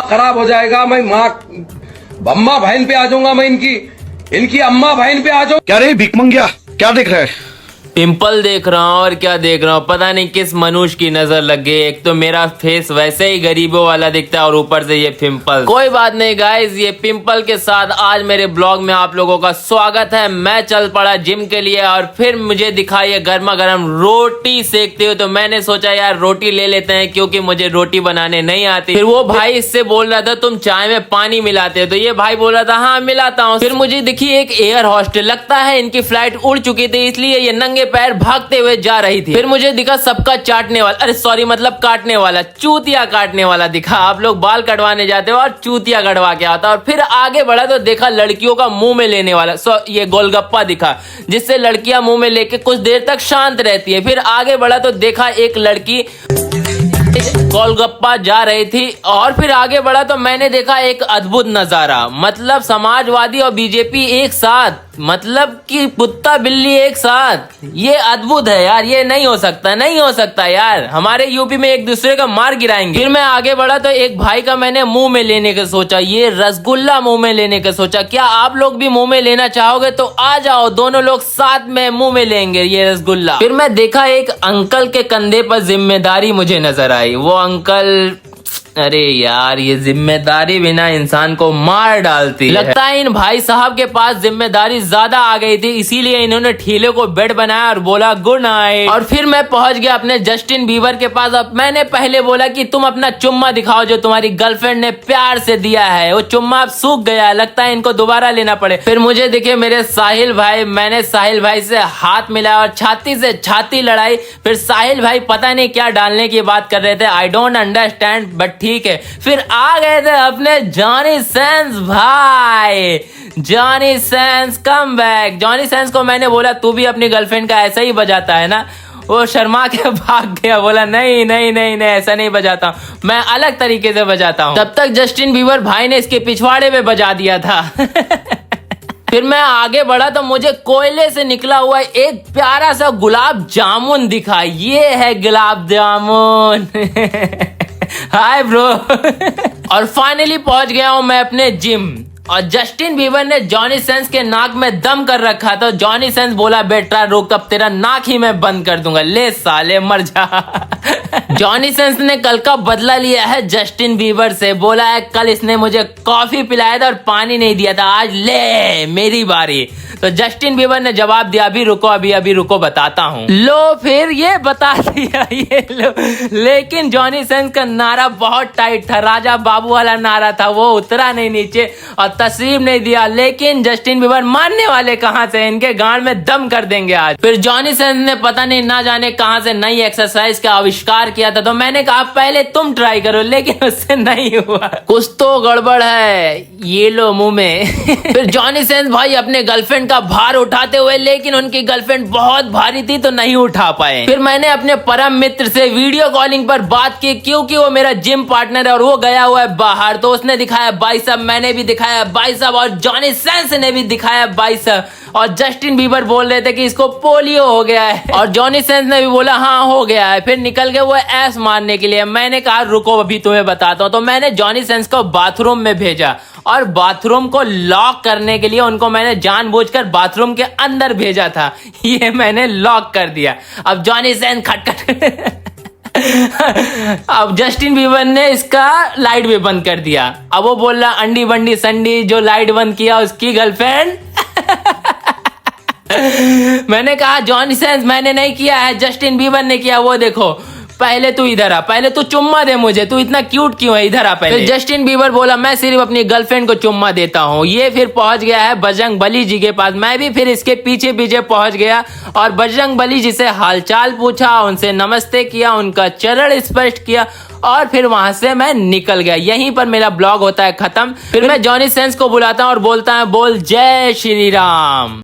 खराब हो जाएगा। मैं माँ अम्मा बहन पे आ जाऊंगा। मैं इनकी अम्मा बहन पे आ जाऊंगा। क्या रे भिख मंगिया, क्या देख रहा है? पिंपल देख रहा हूँ और क्या देख रहा हूँ, पता नहीं किस मनुष्य की नजर लग गई। एक तो मेरा फेस वैसे ही गरीबों वाला दिखता है और ऊपर से ये पिंपल। कोई बात नहीं गाइस, ये पिंपल के साथ आज मेरे ब्लॉग में आप लोगों का स्वागत है। मैं चल पड़ा जिम के लिए और फिर मुझे दिखा ये गर्मा गर्म रोटी सेकते हो, तो मैंने सोचा यार रोटी ले लेते हैं क्योंकि मुझे रोटी बनाने नहीं आती। फिर वो भाई इससे बोल रहा था तुम चाय में पानी मिलाते हो, तो ये भाई बोल रहा था हाँ मिलाता हूँ। फिर मुझे दिखी एक एयर हॉस्टेल, लगता है इनकी फ्लाइट उड़ चुकी थी इसलिए ये नंगे पैर भागते हुए जा रही थी। फिर मुझे दिखा सबका चाटने वाला, अरे सॉरी मतलब काटने वाला, चूतिया काटने वाला दिखा। आप लोग बाल कटवाने जाते हो और चूतिया कटवा के आता। और फिर आगे बढ़ा तो देखा लड़कियों का मुंह में लेने वाला, ये गोलगप्पा दिखा जिससे लड़कियां मुंह में लेके कुछ देर तक शांत रहती है। फिर आगे बढ़ा तो देखा एक लड़की गोलगप्पा जा रही थी। और फिर आगे बढ़ा तो मैंने देखा एक अद्भुत नजारा, मतलब समाजवादी और बीजेपी एक साथ, मतलब कि कुत्ता बिल्ली एक साथ। ये अद्भुत है यार, ये नहीं हो सकता, नहीं हो सकता यार। हमारे यूपी में एक दूसरे का मार गिराएंगे। फिर मैं आगे बढ़ा तो एक भाई का मैंने मुंह में लेने का सोचा, ये रसगुल्ला मुंह में लेने का सोचा। क्या आप लोग भी मुंह में लेना चाहोगे तो आ जाओ, दोनों लोग साथ में मुंह में लेंगे ये रसगुल्ला। फिर मैं देखा एक अंकल के कंधे पर जिम्मेदारी मुझे नजर आई। वो अंकल, अरे यार ये जिम्मेदारी बिना इंसान को मार डालती है। लगता है इन भाई साहब के पास जिम्मेदारी ज्यादा आ गई थी, इसीलिए इन्होंने ठीले को बेड बनाया और बोला गुड नाइट। और फिर मैं पहुंच गया अपने जस्टिन बीबर के पास। अब मैंने पहले बोला कि तुम अपना चुम्मा दिखाओ जो तुम्हारी गर्लफ्रेंड ने प्यार से दिया है। वो चुम्मा अब सूख गया है, लगता है इनको दोबारा लेना पड़े। फिर मुझे दिखे मेरे साहिल भाई, मैंने साहिल भाई से हाथ मिलाया और छाती से छाती लड़ाई। फिर साहिल भाई पता नहीं क्या डालने की बात कर रहे थे, आई डोंट अंडरस्टैंड बट ठीक है। फिर आ गए थे अपने जॉनी सेंस भाई, Johnny sense come back. Johnny sense को मैंने बोला तू भी अपनी गर्लफ्रेंड का ऐसा ही बजाता है ना? वो शर्मा के भाग गया, बोला नहीं नहीं नहीं नहीं ऐसा नहीं बजाता हूं, मैं अलग तरीके से बजाता हूं। तब तक जस्टिन बीबर भाई ने इसके पिछवाड़े में बजा दिया था। फिर मैं आगे बढ़ा तो मुझे कोयले से निकला हुआ एक प्यारा सा गुलाब जामुन दिखा। ये है गुलाब जामुन। Hi bro. और फाइनली पहुंच गया हूं मैं अपने जिम। और जस्टिन बीबर ने जॉनी सेंस के नाक में दम कर रखा, तो जॉनी सेंस बोला बेटा रुक, अब तेरा नाक ही मैं बंद कर दूंगा, ले साले मर जा। जॉनी सेंस ने कल का बदला लिया है जस्टिन बीबर से। बोला है कल इसने मुझे कॉफी पिलाया था और पानी नहीं दिया था, आज ले मेरी बारी। तो जस्टिन बीबर ने जवाब दिया अभी रुको, अभी रुको बताता हूँ। लो फिर ये बता दिया, ये लो। लेकिन जॉनी सेंस का नारा बहुत टाइट था, राजा बाबू वाला नारा था, वो उतरा नहीं नीचे और तस्लीम नहीं दिया। लेकिन जस्टिन बीबर मानने वाले कहाँ से, इनके गांड में दम कर देंगे आज। फिर जॉनी सेंस ने पता नहीं ना जाने कहाँ से नई एक्सरसाइज का आविष्कार किया था, तो मैंने कहा पहले तुम ट्राई करो, लेकिन उससे नहीं हुआ, कुछ तो गड़बड़ है, ये लो मुंह में। फिर जॉनी सेंस भाई अपने गर्लफ्रेंड का भार उठाते हुए, लेकिन उनकी गर्लफ्रेंड बहुत भारी थी तो नहीं उठा पाए। फिर मैंने अपने परम मित्र से वीडियो कॉलिंग पर बात की, क्योंकि वो मेरा जिम पार्टनर है और वो गया हुआ है बाहर। तो उसने दिखाया बाइसेप, मैंने भी दिखाया बाइसेप और जॉनी सेंस ने भी दिखाया बाइसेप। और जस्टिन बीबर बोल रहे थे कि इसको पोलियो हो गया है और जॉनी सेंस ने भी बोला हाँ हो गया है। फिर निकल गए वो ऐस मारने के लिए। मैंने कहा रुको अभी तुम्हें बताता हूँ। तो मैंने जॉनी सेंस को बाथरूम में भेजा और बाथरूम को लॉक करने के लिए उनको मैंने जानबूझकर बाथरूम के अंदर भेजा था, ये मैंने लॉक कर दिया। अब जॉनी सेंस खटखट अब जस्टिन बीबर ने इसका लाइट भी बंद कर दिया। अब वो बोल रहा अंडी बंडी संडी, जो लाइट बंद किया उसकी गर्लफ्रेंड। मैंने कहा जॉनी सेंस मैंने नहीं किया है, जस्टिन बीबर ने किया, वो देखो। पहले तू इधर आ, पहले तू चुम्मा दे मुझे, तू इतना क्यूट क्यों है, इधर आ पहले। फिर जस्टिन बीबर बोला मैं सिर्फ अपनी गर्लफ्रेंड को चुम्मा देता हूँ। ये फिर पहुंच गया है बजरंग बली जी के पास। मैं भी फिर इसके पीछे पीछे पहुंच गया और बजरंग बली जी से हालचाल पूछा, उनसे नमस्ते किया, उनका चरण स्पर्श किया और फिर वहां से मैं निकल गया। यहीं पर मेरा ब्लॉग होता है खत्म। फिर मैं जॉनी सेंस को बुलाता हूँ और बोलता है बोल जय श्री राम।